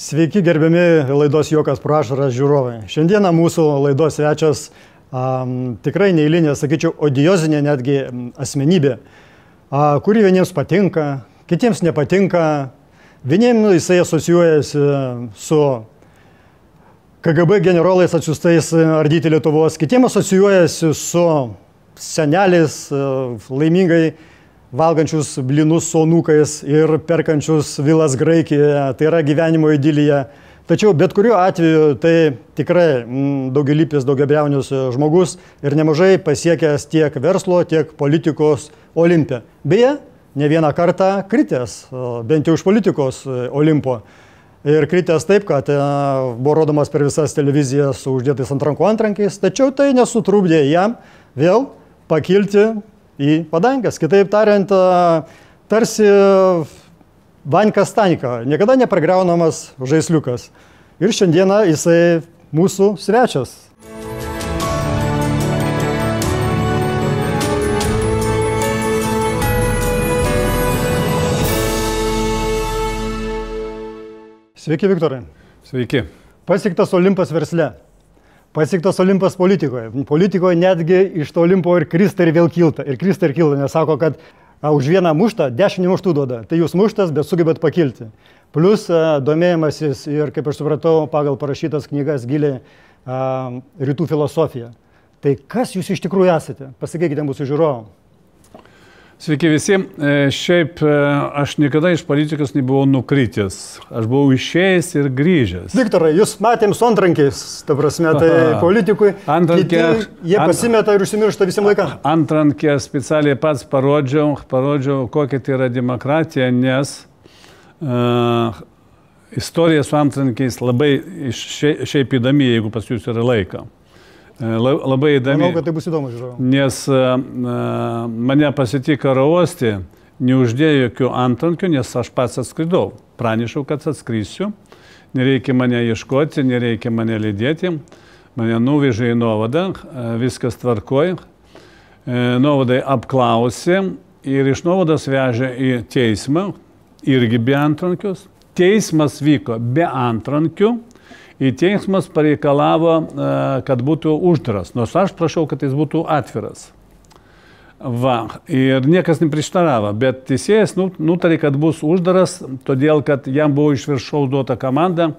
Sveiki, gerbiami laidos Juokas pro ašaras žiūrovai. Šiandieną mūsų laidos svečias tikrai neeilinė, sakyčiau, odiozinė netgi asmenybė, kuri vieniems patinka, kitiems nepatinka. Vieniems jisai asocijuojasi su KGB generolais atsiųstais ardyti Lietuvos, kitiems asocijuojasi su seneliais laimingai valgančius blynus su anūkais ir perkančius vilas Graikijoje, tai yra gyvenimo idilija. Tačiau bet kuriuo atveju tai tikrai daugialypis, daugiabriaunis žmogus ir nemažai pasiekęs tiek verslo, tiek politikos Olimpe. Beje, ne vieną kartą kritęs, bent jau iš politikos Olimpo. Ir kritęs taip, kad buvo rodomas per visas televizijas su uždėtais ant rankų antrankiais, tačiau tai nesutrukdė jam vėl pakilti į padangęs. Kitaip tariant, tarsi Vanka Stanika, niekada nepragraunamas žaisliukas. Ir šiandieną jisai mūsų svečias. Sveiki, Viktorai. Sveiki. Pasiektas Olimpas versle. Pasiektas Olimpas politikoje. Politikoje netgi iš to Olimpo ir krista ir vėl kilta. Ir krista ir kilta, nes sako, kad už vieną muštą 10 muštų duoda. Tai jūs muštas, bet sugebėt pakilti. Plus domėjimasis ir, kaip aš supratau, pagal parašytas knygas giliai rytų filosofija. Tai kas jūs iš tikrųjų esate? Pasakykite mūsų žiūrovam. Sveiki visi. Šiaip aš niekada iš politikos nebuvau nukritęs. Aš buvau išėjęs ir grįžęs. Viktorai, jūs matėm su antrankiais, ta prasme, tai politikui. Jie pasimeta ir užsimiršta visiems laikam. Antrankę specialiai pats parodžiau, kokia tai yra demokratija, nes istorija su antrankiais labai šiaip įdomi, jeigu pas jūs yra laiko. Labai įdomi. Manau, kad tai bus įdomu, žiūrovau. Nes mane pasitiko oro uoste, neuždėjo jokių antrankių, nes aš pats atskridau. Pranešiau, kad atskrysiu. Nereikia mane ieškoti, nereikia mane lydėti. Mane nuvežė į Novadą, viskas tvarkoj. Novadai apklausė ir iš Novados vežė į teismą, irgi be antrankius. Teismas vyko be antrankių. Ir teismas pareikalavo, kad būtų uždaras, nors aš prašau, kad jis būtų atviras. Va, ir niekas neprieštaravo, bet teisėjas nutarė, kad bus uždaras, todėl, kad jam buvo iš viršaus duota komanda,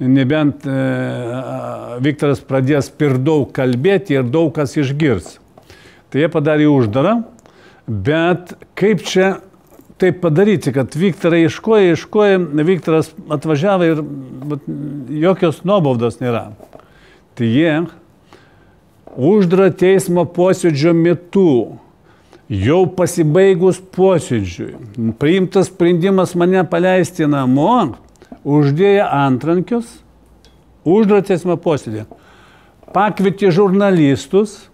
nebent Viktoras pradės per daug kalbėti ir daug kas išgirs. Tai jie padarė uždarą, bet kaip čia taip padaryti, kad Viktorai ieškoja, Viktoras atvažiavo ir jokios nuobaudos nėra. Tai jie uždarą teismo posėdžio metu, jau pasibaigus posėdžiui, priimtas sprendimas mane paleisti namo, uždėjo antrankius, uždarą teismo posėdį. Pakvietė žurnalistus.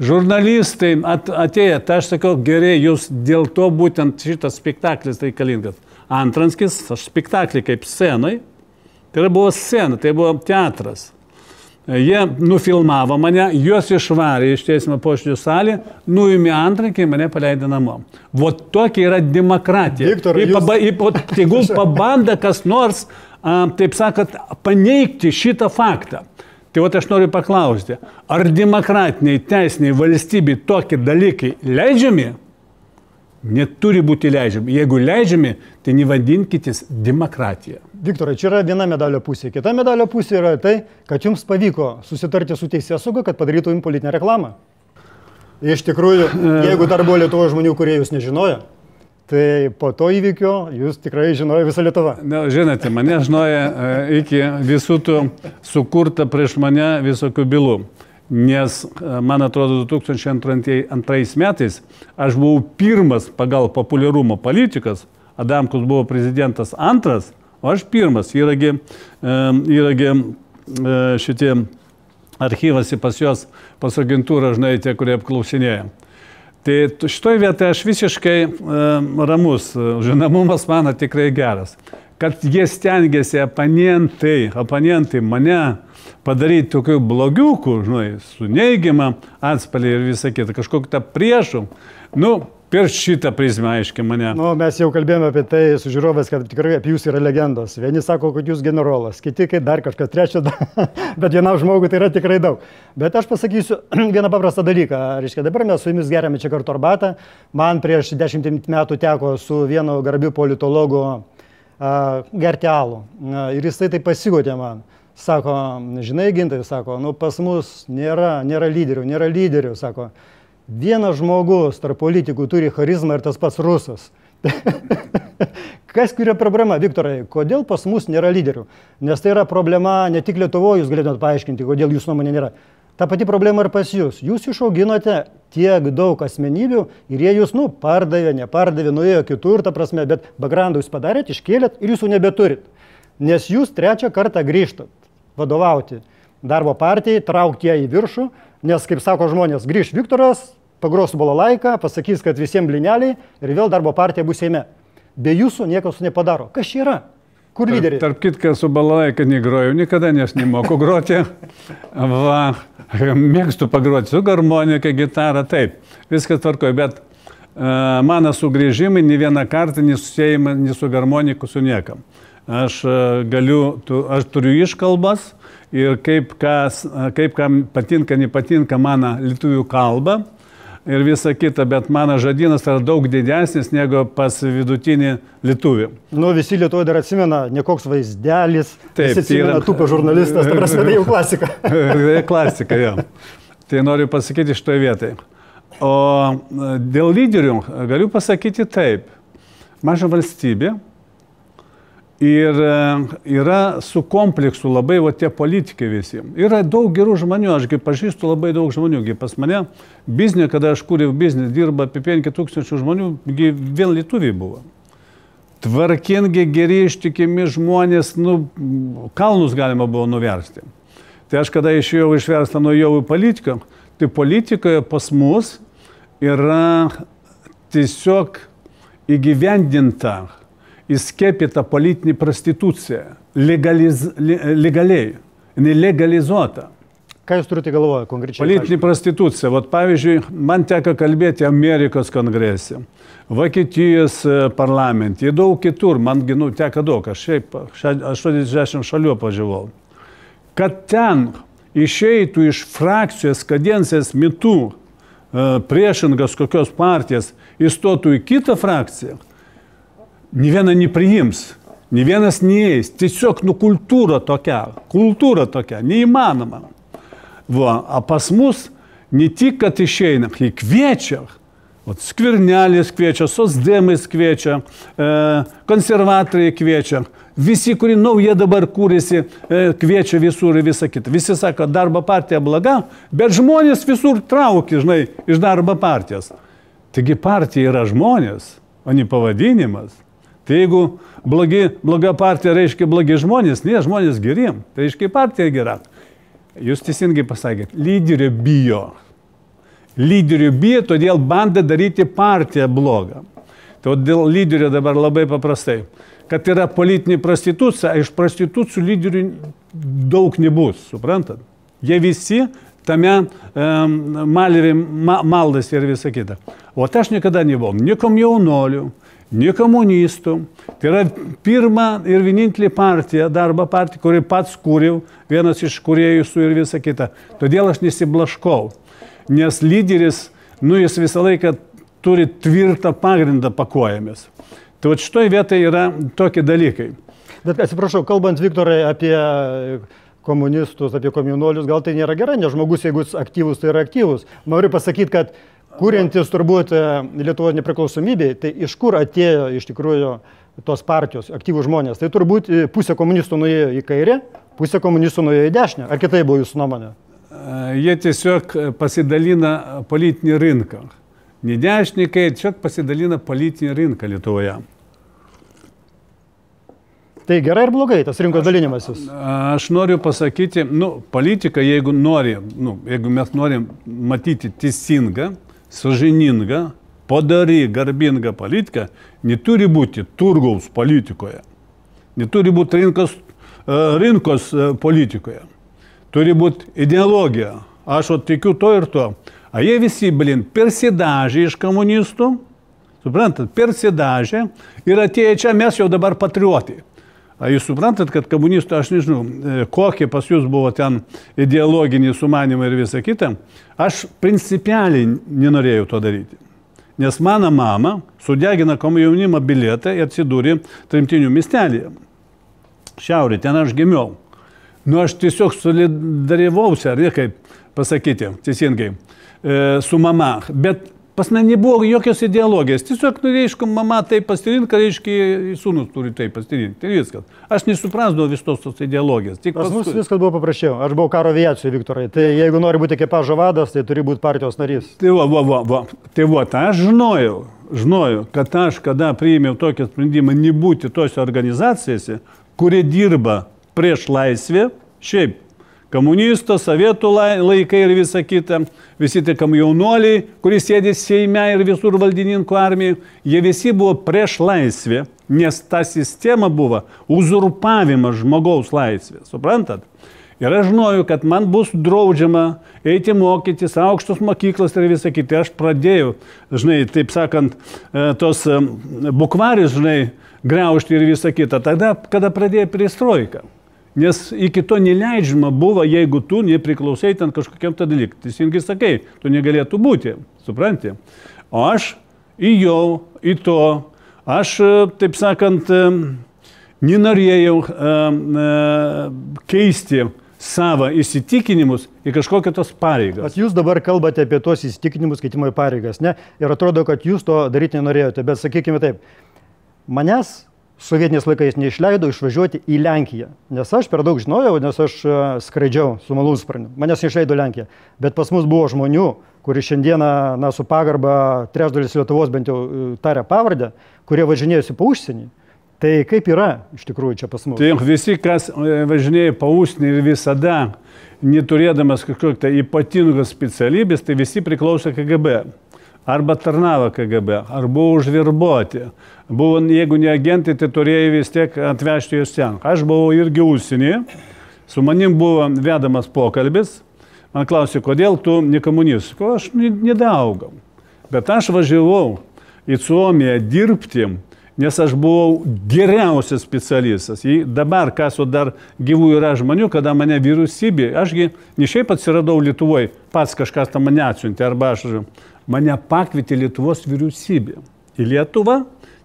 Žurnalistai atėjo, tai aš sakau, gerai, jūs dėl to būtent šitas spektaklis reikalingas. Antranskis, aš spektaklį kaip scenai, tai buvo scena, tai buvo teatras. Jie nufilmavo mane, juos išvarė iš teismo posėdžio salę, nuėmė antrankiai, mane paleido namo. Vot tokia yra demokratija. Tegul pabanda kas nors, taip sakant, paneigti šitą faktą. Tai vat aš noriu paklausti, ar demokratiniai teisiniai valstybei tokie dalykai leidžiami? Neturi būti leidžiami. Jeigu leidžiami, tai nevadinkitės demokratija. Viktorai, čia yra viena medalio pusė. Kita medalio pusė yra tai, kad jums pavyko susitarti su teisėsauga, kad padarytų jums politinę reklamą. Iš tikrųjų, jeigu dar buvo Lietuvos žmonių, kurie jūs nežinojo, tai po to įvykio jūs tikrai žinojo visą Lietuvą. Žinote, mane žinojo iki visų tų sukurta prieš mane visokių bylų. Nes, man atrodo, 2002 metais aš buvau pirmas pagal populiarumo politikas, Adamkus buvo prezidentas antras, o aš pirmas. Yragi šitie archyvasi pas jos, pas agentūrą, žinai, tie, kurie apklausinėja. Tai šitoj vietoje aš visiškai ramus, žinomumas mano tikrai geras. Kad jie stengiasi oponentai mane padaryti tokių blogiukų, žinai, su neigiamą atspalį ir visą kitą, kažkokį tą priešų. per šitą prizmę aiškiai mane. Nu, mes jau kalbėjome apie tai su žiūrovais, kad tikrai apie jūs yra legendos. Vieni sako, kad jūs generolas, kiti kaip dar kažkas trečio, bet vienam žmogui tai yra tikrai daug. Bet aš pasakysiu vieną paprastą dalyką. Reiškia, dabar mes su jumis geriame čia kartu arbatą. Man prieš 10 metų teko su vienu garbiu politologu gerti alų. Ir jisai tai pasigodė man. Sako, žinai, Gintai, sako, nu pas mus nėra lyderių, sako. Vienas žmogus tarp politikų turi charizmą ir tas pats rusas. Kas yra problema, Viktorai? Kodėl pas mus nėra lyderių? Nes tai yra problema ne tik Lietuvoje, jūs galėtumėte paaiškinti, kodėl jūsų nuomonė nėra. Ta pati problema ir pas jūs. Jūs išauginote tiek daug asmenybių ir jie jūs, pardavė, nepardavė, nuėjo kitur, ta prasme, bet backgroundą jūs padarėt, iškėlėt ir jūsų nebeturit. Nes jūs trečią kartą grįžtat vadovauti darbo partijai, traukti ją į viršų, nes, kaip sako žmonės, grįž Viktoras, pagros balalaiką, pasakys, kad visiems blineliai ir vėl darbo partija bus Seime. Be jūsų niekas nepadaro. Kas čia yra? Kur lyderiai? Tarp kitką su balalaika negrojau niekada, nes nemoku groti. Va, mėgstu pagroti su harmonika, gitara, taip, viskas tvarkoja, bet mano sugrįžimai ne vieną kartą nesusėjimą nei su harmoniku, su niekam. Aš turiu iškalbas ir kaip kam patinka, nepatinka mano lietuvių kalba ir visa kita, bet mano žodynas yra daug didesnis negu pas vidutinį lietuvį. Visi Lietuvoje dar atsimena, ne koks vaizdelis, taip, visi atsimena tupio žurnalistas, ta prasme, tai jau klasika. Klasika, jo. Tai noriu pasakyti šitoje vietoje. O dėl lyderių galiu pasakyti taip. Maža valstybė. Ir yra su kompleksu labai tie politikai visi. Yra daug gerų žmonių, ašgi pažįstu labai daug žmonių. Pas mane biznė, kada aš kūriau biznį, dirba apie 5000 žmonių, vien lietuviai buvo. Tvarkingi, geri, ištikimi žmonės, kalnus galima buvo nuversti. Tai aš kada išėjau iš verslo, nuėjau į politiką, tai politikoje pas mus yra tiesiog įgyvendinta, įskiepyta politinė prostitucija, legaliai, nelegalizuota. Ką jūs turite galvoje konkrečiai? Politinė prostitucija. Vat pavyzdžiui, man teko kalbėti Amerikos kongrese, Vokietijos parlamente, daug kitur, man teko daug, aš šiaip 80 šalių apvažiavau. Kad ten išeitų iš frakcijos kadencijos metu priešingas kokios partijos įstotų į kitą frakciją, nė viena nepriims, nė vienas neįeis. Tiesiog kultūra tokia, neįmanoma. A pas mus ne tik, kad išeina, jie kviečia. Skvernelis kviečia, socdemais kviečia, konservatoriai kviečia. Visi, kurie nauja dabar kūrėsi, kviečia visur ir visą kitą. Visi sako, darbo partija bloga, bet žmonės visur traukia, žinai, iš darbo partijos. Taigi partija yra žmonės, o ne pavadinimas. Tai jeigu bloga partija reiškia blogi žmonės, ne, žmonės geri, tai reiškia partija gera. Jūs teisingai pasakėt, lyderio bijo. Lyderio bijo, todėl bando daryti partiją blogą. Todėl lyderio dabar labai paprastai. Kad yra politinė prostitucija, iš prostitucijų lyderių daug nebus, suprantat? Jie visi tame maldas ir visa kita. O aš niekada nebuvau, niekam jaunolių, ne komunistų. Tai yra pirma ir vienintelė partija, darbo partija, kuri pats kūriau, vienas iš kūrėjų su ir visa kita. Todėl aš nesiblaškau, nes lyderis, jis visą laiką turi tvirtą pagrindą pakojomis. Tai šitoje vietoje yra tokie dalykai. Bet atsiprašau, kalbant, Viktorai, apie komunistus, apie komjaunuolius, gal tai nėra gerai, nes žmogus, jeigu aktyvus, tai yra aktyvus. Noriu pasakyti, kad kuriantis turbūt Lietuvos nepriklausomybei, tai iš kur atėjo iš tikrųjų tos partijos aktyvų žmonės? Tai turbūt pusė komunistų nuėjo į kairę, pusė komunistų nuėjo į dešinę. Ar kitai buvo jūsų nuomonė? Jie tiesiog pasidalina politinį rinką. Ne dešinikai, tiesiog pasidalina politinį rinką Lietuvoje. Tai gerai ir blogai, tas rinkos dalinimasis? Aš noriu pasakyti, politika, jeigu mes norim matyti teisingą, sąžiningą, padori, garbingą politiką, neturi būti turgaus politikoje, neturi būti rinkos politikoje, turi būti ideologija. Aš tikiu to ir to. A jie visi, persidažė iš komunistų, Suprantat, persidažė ir atėję čia mes jau dabar patriotai. Jūs suprantat, kad komunistų, aš nežinau, kokie pas jūs buvo ten ideologiniai sumanimai ir visa kita, aš principialiai nenorėjau to daryti. Nes mano mama sudegina komjaunimo bilietą ir atsidūrė tremtinių miestelėje. Šiaurė, ten aš gimiau. Nu, aš tiesiog solidaryvausi, ar ne, kaip pasakyti, teisingai, su mama. Bet pas mane nebuvo jokios ideologijos. Tiesiog, reiškia, mama taip pasirinka, reiškia, sūnus turi taip pasirinkti. Tai viskas. Aš nesuprasdavau visos tos ideologijos. Tik pas mus viskas buvo paprasčiau. Aš buvau karo aviacijoje, Viktorai. Tai jeigu nori būti ekipažo vadas, tai turi būti partijos narys. Tai Tai aš žinojau, kad aš, kada priėmiau tokį sprendimą nebūti tose organizacijose, kurie dirba prieš laisvę, šiaip, komunistų, sovietų laikai ir visa kita, visi tie komjaunuoliai, kurie sėdė Seime ir visur valdininkų armijai, jie visi buvo prieš laisvę, nes ta sistema buvo uzurpavimas žmogaus laisvės, suprantat? Ir aš žinojau, kad man bus draudžiama eiti mokytis, aukštos mokyklos ir visa kita. Aš pradėjau, žinai, taip sakant, tos bukvarius, žinai, griaužti ir visa kita, tada, kada pradėjo perestroika. Nes iki to neleidžiama buvo, jeigu tu nepriklausai ten kažkokiam tą dalyką. Teisingai sakai, tu negalėtų būti, supranti. O aš įjau į to, aš, taip sakant, nenorėjau keisti savo įsitikinimus į kažkokią tos pareigas. At jūs dabar kalbate apie tos įsitikinimus keitimo į pareigas, ne? Ir atrodo, kad jūs to daryti nenorėjote, bet sakykime taip, manęs sovietiniais laikais neišleido išvažiuoti į Lenkiją, nes aš per daug žinojau, nes aš skraidžiau su malūnsparniu. Manęs neišleido Lenkiją, bet pas mus buvo žmonių, kurie šiandieną, su pagarba trečdalis Lietuvos bent jau taria pavardę, kurie važinėjosi po užsienį. Tai kaip yra iš tikrųjų čia pas mus? Tai visi, kas važinėja po užsienį ir visada, neturėdamas kažkokią ypatingos specialybės, tai visi priklauso KGB. Arba tarnavo KGB, ar buvo užvirbuoti. Buvo, jeigu ne agentai, tai turėjo vis tiek atvežti juos ten. Aš buvau irgi užsienyje, su manim buvo vedamas pokalbis, man klausė, kodėl tu ne komunistas? Aš nedaugau. Bet aš važiavau į Suomiją dirbti, nes aš buvau geriausias specialistas. Dabar, kas dar gyvų yra žmonių, kada mane vyriausybė, ašgi ne šiaip atsiradau Lietuvoje, pats kažkas tam mane atsiuntė, arba mane pakvietė Lietuvos vyriausybė į Lietuvą,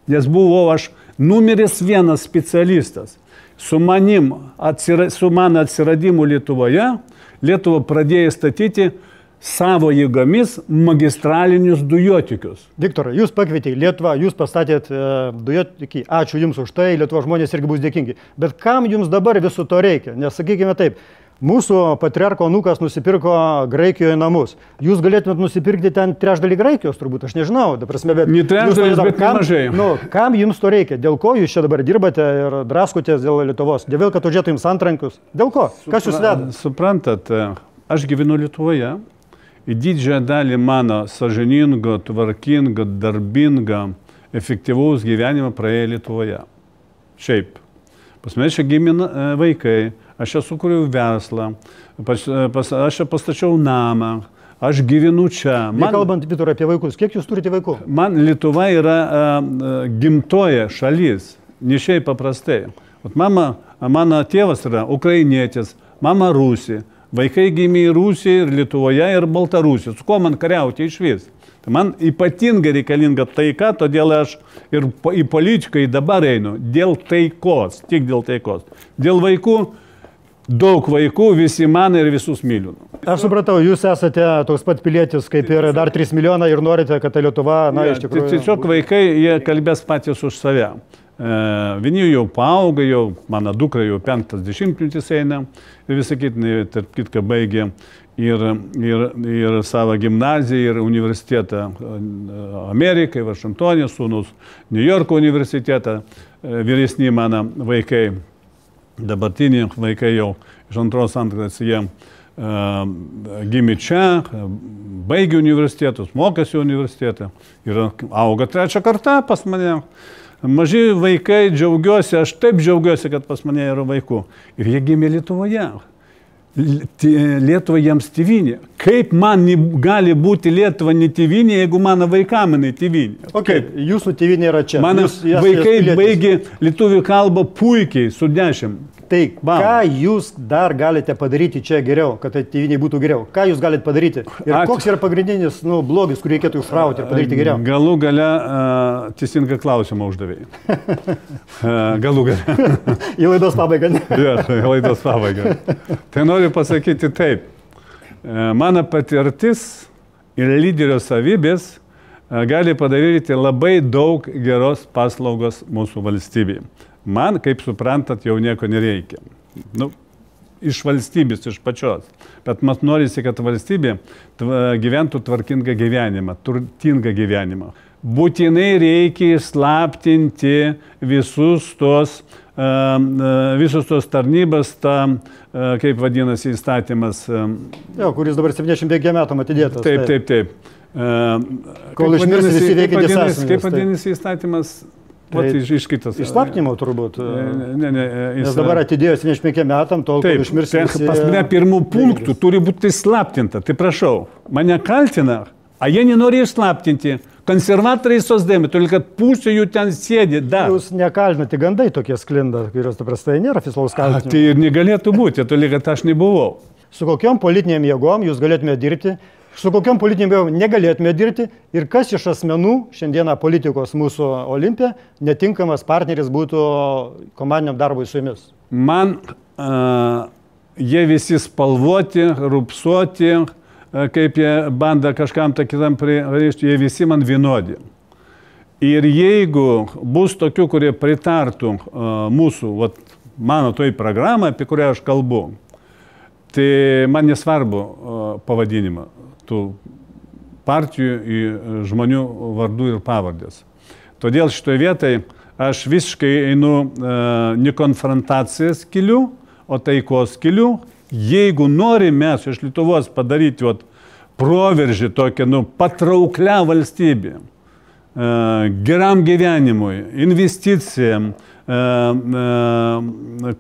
nes buvau aš numeris 1 specialistas. Su mano atsiradimu Lietuvoje, Lietuva pradėjo statyti savo jėgomis magistralinius dujotikius. Viktorai, jūs pakvietė į Lietuvą, jūs pastatėt dujotikį, ačiū jums už tai, Lietuvos žmonės irgi bus dėkingi. Bet kam jums dabar viso to reikia? Nes sakykime taip, mūsų patriarko anūkas nusipirko Graikijoje namus. Jūs galėtumėt nusipirkti ten trečdalį Graikijos, turbūt, aš nežinau. Bet ne trečdalis, bet mažai. Kam jums to reikia? Dėl ko jūs čia dabar dirbate ir draskotės dėl Lietuvos? Dėl kad užėtų jums antrankius? Dėl ko? Kas jūs veda? Suprantat, aš gyvenu Lietuvoje. Į didžiąją dalį mano sąžiningo, tvarkingo, darbingo, efektyvaus gyvenimo praėjo Lietuvoje. Šiaip. Pas mane čia gimė vaikai, aš čia sukūriau verslą, aš čia pastačiau namą, aš gyvenu čia. Kalbant, Viktorai, apie vaikus, kiek jūs turite vaikų? Man Lietuva yra gimtoja šalis, ne šiaip paprastai. Mano tėvas yra ukrainietis, mama Rusija. Vaikai gimė į Rusiją ir Lietuvoje ir Baltarusiją. Su kuo man kariauti iš vis? Tai man ypatingai reikalinga taika, todėl aš ir į politiką dabar einu. Dėl taikos, tik dėl taikos. Dėl vaikų, daug vaikų, visi man ir visus myliu. Aš supratau, jūs esate toks pat pilietis, kaip ir dar 3 milijonai ir norite, kad ta Lietuva, iš tikrųjų... Tiesiog vaikai, jie kalbės patys už save. Vieni jau paauga, jau mano dukra jau 50 eina ir visą tarp kitką baigė ir savo gimnaziją, ir universitetą Amerikai, Vašingtonė, sūnus New Yorko universitetą, vyresni mano vaikai, dabartiniai vaikai jau iš antros jie gimė čia, baigė universitetus, mokėsi universitetą ir auga 3 kartą pas mane. Maži vaikai, džiaugiuosi, aš taip džiaugiuosi, kad pas mane yra vaikų. Ir jie gimė Lietuvoje. Lietuva jiems tėvynė. Kaip man gali būti Lietuva ne tėvynė, jeigu mano vaikam jinai tėvynė? Okay, jūsų tėvynė yra čia. Mano vaikai baigė lietuvių kalbą puikiai, su 10. Tai ką jūs dar galite padaryti čia geriau, kad tėvynė būtų geriau? Ką jūs galite padaryti? Ir koks yra pagrindinis blogis, kurį reikėtų išrauti ir padaryti geriau? Galų gale teisingą klausimą uždavėjai. Galų gale. Į laidos pabaigą. Ja, laidos pabaigą. Tai noriu pasakyti taip. Mano patirtis ir lyderio savybės gali padaryti labai daug geros paslaugos mūsų valstybėje. Man, kaip suprantat, jau nieko nereikia. Iš valstybės, iš pačios. Bet man norisi, kad valstybė gyventų tvarkingą gyvenimą, turtingą gyvenimą. Būtinai reikia slaptinti visus tos tarnybas, kaip vadinasi įstatymas. Jo, kuris dabar 75 metam atidėtas. Taip. Kol išmirs visi veikiantys asmenys. Kaip vadinasi įstatymas? Iš kitos. Išslaptinimo turbūt. Ne. Nes dabar atidėjo 75 metam, tol kol išmirs visi. Pas mane pirmų punktų turi būti slaptinta. Tai prašau, mane kaltina, a jie nenori išslaptinti. Konservatoriai sosdami, todėl kad pusė jų ten sėdi dar. Jūs nekaltinate, gandai tokie sklinda, kurios paprastai nėra oficialaus kaltinimo. Tai ir negalėtų būti, todėl kad aš nebuvau. Su kokiom politinėm jėgom jūs galėtume dirbti, su kokiom politinėm jėgom negalėtume dirbti ir kas iš asmenų šiandieną politikos mūsų Olimpė netinkamas partneris būtų komandiniam darbui su jumis? Man jie visi spalvoti, rupsuoti, kaip jie banda kažkam kitam pririšti, jie visi man vienodi. Ir jeigu bus tokių, kurie pritartų mūsų, mano toj programą, apie kurią aš kalbu, tai man nesvarbu pavadinimą tų partijų žmonių vardų ir pavardės. Todėl šitoje vietoje aš visiškai einu ne konfrontacijos keliu, o taikos keliu. Jeigu norime mes iš Lietuvos padaryti proveržį tokią patrauklią valstybę, geram gyvenimui, investicijam,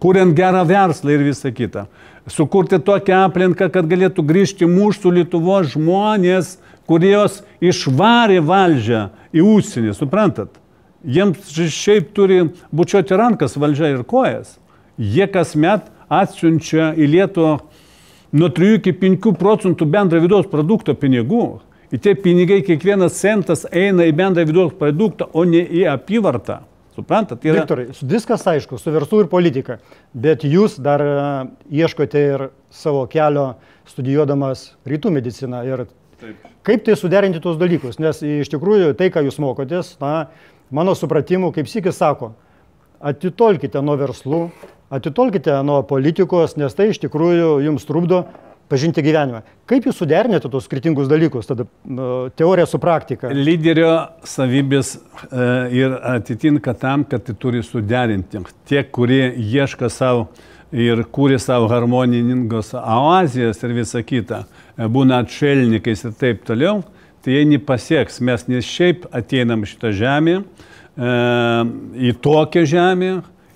kuriant gerą verslą ir visą kitą, sukurti tokią aplinką, kad galėtų grįžti mūsų Lietuvos žmonės, kurios išvarė valdžią į užsienį, suprantat? Jiems šiaip turi bučiuoti rankas valdžia ir kojas. Jie kasmet atsiunčia į Lietuvą nuo 3 iki 5% bendro vidaus produkto pinigų. Ir tie pinigai, kiekvienas centas eina į bendrą vidaus produktą, o ne į apyvartą. Suprantat? Viktorai, viskas aišku, su verslu ir politika, bet jūs dar ieškote ir savo kelio studijuodamas rytų mediciną. Ir kaip tai suderinti tuos dalykus? Nes iš tikrųjų tai, ką jūs mokotės, mano supratimu, kaip sykis sako, atitolkite nuo verslų, atitolkite nuo politikos, nes tai iš tikrųjų jums trukdo pažinti gyvenimą. Kaip jūs suderinate tos skirtingus dalykus, tada teorija su praktika? Lyderio savybės ir atitinka tam, kad tai turi suderinti. Tie, kurie ieška savo ir kūrė savo harmoningos oazijas ir visą kitą, būna atšelnikais ir taip toliau, tai jie nepasieks. Mes ne šiaip ateinam šitą žemę, į tokią žemę,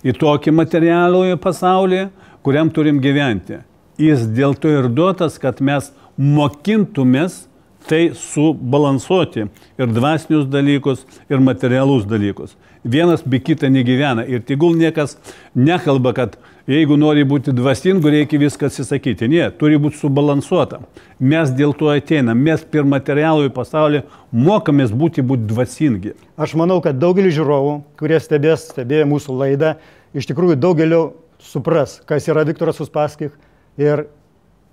į tokį materialųjį pasaulį, kuriam turim gyventi. Jis dėl to ir duotas, kad mes mokintumės tai subalansuoti ir dvasinius dalykus, ir materialus dalykus. Vienas be kitą negyvena. Ir tegul niekas nekalba, kad jeigu nori būti dvasingu, reikia viską atsisakyti. Ne, turi būti subalansuota. Mes dėl to ateinam. Mes per materialųjį pasaulį mokamės būti dvasingi. Aš manau, kad daugelis žiūrovų, kurie stebėjo mūsų laidą, iš tikrųjų daugeliu supras, kas yra Viktoras Uspaskich ir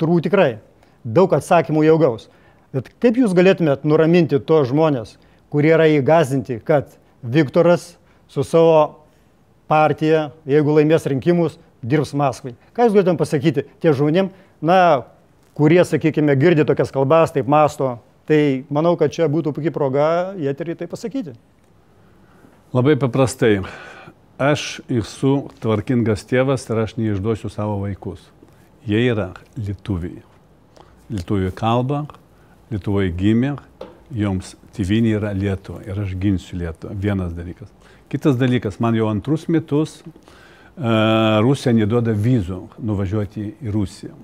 turbūt tikrai daug atsakymų jau gaus. Bet kaip jūs galėtumėt nuraminti tos žmonės, kurie yra įgąsdinti, kad Viktoras su savo partija, jeigu laimės rinkimus, dirbs Maskvai? Ką jūs galėtumėt pasakyti tie žmonėm, kurie, sakykime, girdi tokias kalbas, taip masto? Tai manau, kad čia būtų puikia proga į eterį tai pasakyti. Labai paprastai. Aš esu tvarkingas tėvas ir aš neišduosiu savo vaikus. Jie yra lietuviai. Lietuvių kalba, Lietuvoje gimė, joms tėvynė yra Lietuva ir aš ginsiu Lietuvą. Vienas dalykas. Kitas dalykas, man jau antrus metus Rusija neduoda vizų nuvažiuoti į Rusiją.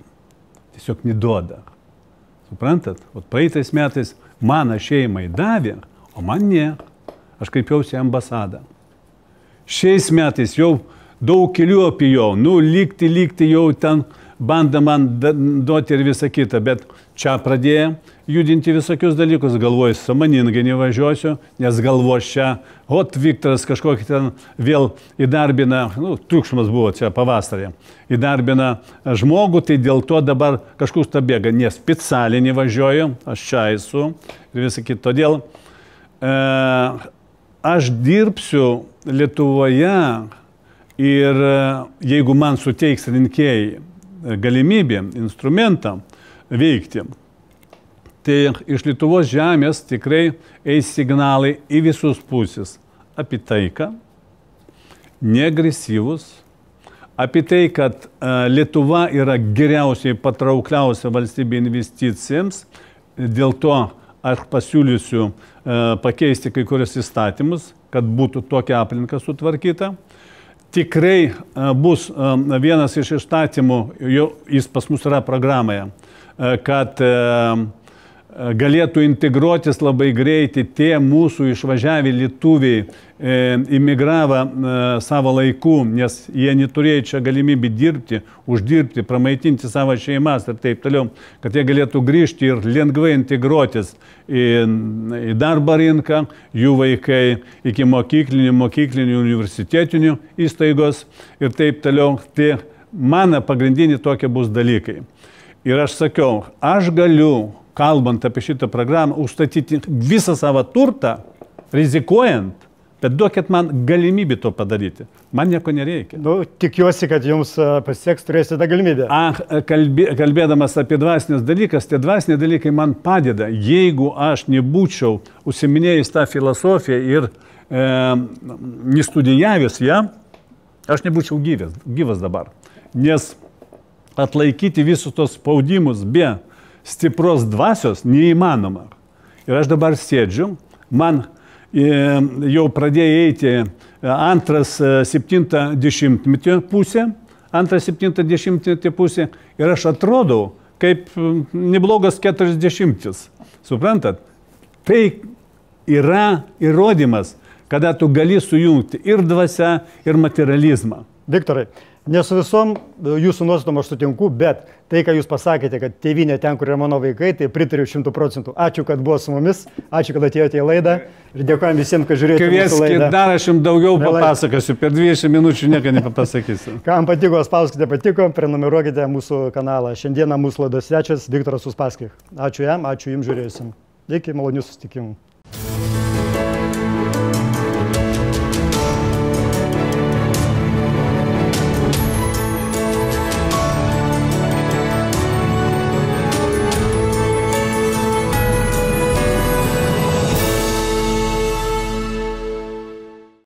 tiesiog neduoda. Suprantat? O praeitais metais mano šeimai davė, o man ne. Aš kreipiausi į ambasadą. Šiais metais jau daug kelių apijau, lygti jau ten bando man duoti ir visą kitą, bet čia pradėjo judinti visokius dalykus, galvoju, sąmoningai nevažiuosiu, nes galvoju čia, Viktoras kažkokį ten vėl įdarbina, triukšmas buvo čia pavasarį, įdarbina žmogų, tai dėl to dabar kažkur bėga, nes specialiai nevažiuoju, aš čia esu ir visą kitą. Todėl aš dirbsiu Lietuvoje ir jeigu man suteiks rinkėjai galimybė, instrumentą veikti, tai iš Lietuvos žemės tikrai eis signalai į visus pusės apie taiką, neagresyvus, apie tai, kad Lietuva yra geriausiai patraukliausia valstybė investicijams, dėl to aš pasiūlysiu pakeisti kai kurios įstatymus, kad būtų tokia aplinka sutvarkyta. Tikrai bus vienas iš įstatymų, jis pas mus yra programoje, kad galėtų integruotis labai greitai tie mūsų išvažiavę lietuviai, imigravę savo laiku, nes jie neturėjo čia galimybę dirbti, uždirbti, pramaitinti savo šeimas ir taip toliau, kad jie galėtų grįžti ir lengvai integruotis į darbo rinką, jų vaikai iki mokyklinių, universitetinių įstaigos ir taip toliau. Tai mano pagrindiniai tokie bus dalykai. Ir aš sakiau, aš galiu, kalbant apie šitą programą, užstatyti visą savo turtą, rizikuojant, bet duokit man galimybę to padaryti. Man nieko nereikia. Tikiuosi, kad jums pasieks, turėsite tą galimybę. Kalbėdamas apie dvasinės dalykas, tie dvasiniai dalykai man padeda. Jeigu aš nebūčiau užsiminėjęs tą filosofiją ir nestudijavęs ją, aš nebūčiau gyvas dabar. Nes atlaikyti visus tos spaudimus be stipros dvasios neįmanoma. Ir aš dabar sėdžiu, man jau pradėjo eiti antras 70-metį pusė, ir aš atrodau kaip neblogas 40. Suprantat? Tai yra įrodymas, kada tu gali sujungti ir dvasią, ir materializmą. Viktorai, ne su visom jūsų nuostatom aš sutinku, bet tai, ką jūs pasakėte, kad tėvynė ten, kur yra mano vaikai, tai pritariu 100%. Ačiū, kad buvo su mumis, ačiū, kad atėjote į laidą ir dėkojame visiems, kad žiūrėjote mūsų laidą. Dar aš jums daugiau papasakosiu, per 20 minučių nieko nepapasakysiu. Kam patiko, spauskite patiko, prenumeruokite mūsų kanalą. Šiandieną mūsų laidos svečias Viktoras Uspaskich. Ačiū jam, ačiū jums žiūrėjusim. Iki malonių susitikimų.